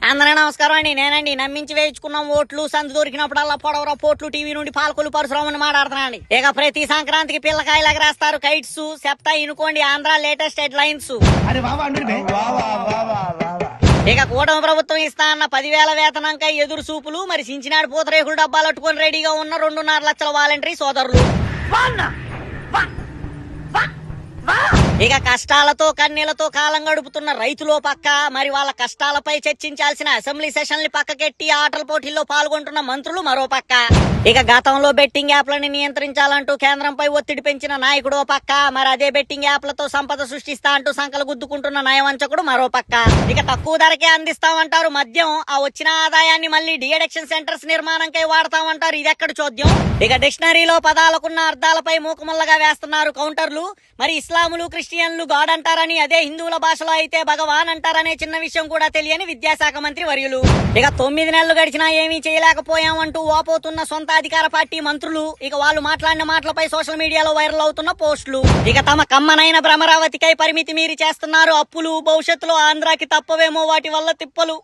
అందరూ నమస్కారం అండి. నేనండి నమ్మించి వేయించుకున్నాం ఓట్లు. సందు దొరికినప్పుడల్లా పొడవరా పోట్లు టీవీ నుండి పాలకొల్లు పరశురామని మాట్లాడుతున్నాండి. ఇక ప్రతి సంక్రాంతికి పిల్లకాయలు ఎగరేస్తారు కైట్స్. చెప్తా ఇనుకోండి ఆంధ్ర లేటెస్ట్ హెడ్ లైన్స్. ఇక కూటమి ప్రభుత్వం ఇస్తా అన్న 10,000 వేతనంకై ఎదురు చూపులు. మరి సించినాడు పూతరేకులు డబ్బాలు అట్టుకుని రెడీగా ఉన్న 2.5 లక్షల వాలంటరీ సోదరులు. ఇక కష్టాలతో కన్నీళ్లతో కాలం గడుపుతున్న రైతులో పక్క, మరి వాళ్ళ కష్టాలపై చర్చించాల్సిన అసెంబ్లీ సెషన్లు పక్కకెట్టి ఆటల పోటీల్లో పాల్గొంటున్న మంత్రులు మరో పక్క. ఇక గతంలో బెట్టింగ్ యాప్లని నియంత్రించాలంటూ కేంద్రంపై ఒత్తిడి పెంచిన నాయకుడు పక్క, మరి అదే బెట్టింగ్ యాప్లతో సంపద సృష్టిస్తా అంటూ సంకలు గుద్దుకుంటున్న నయవంచకుడు మరో పక్క. ఇక తక్కువ ధరకే అందిస్తామంటారు మద్యం, ఆ వచ్చిన ఆదాయాన్ని మళ్ళీ డిఅడిక్షన్ సెంటర్స్ నిర్మాణంకై వాడతామంటారు. ఇది ఎక్కడ చోద్యం. ఇక డిక్షనరీలో పదాలకున్న అర్థాలపై మూకుముల్లగా వేస్తున్నారు కౌంటర్లు. మరి ఇస్లాములు క్రిస్టియన్లు గాడ్ అంటారని, అదే హిందువుల భాషలో అయితే భగవాన్ అంటారనే చిన్న విషయం కూడా తెలియని విద్యాశాఖ మంత్రి వర్యులు. ఇక 9 నెలలు గడిచినా ఏమీ చేయలేకపోయామంటూ ఓపోతున్న సొంత అధికార పార్టీ మంత్రులు. ఇక వాళ్ళు మాట్లాడిన మాటలపై సోషల్ మీడియాలో వైరల్ అవుతున్న పోస్టులు. ఇక తమ కమ్మనైన భ్రమరావతికై పరిమితి మీరి చేస్తున్నారు అప్పులు. భవిష్యత్తులో ఆంధ్రాకి తప్పవేమో వాటి వల్ల తిప్పలు.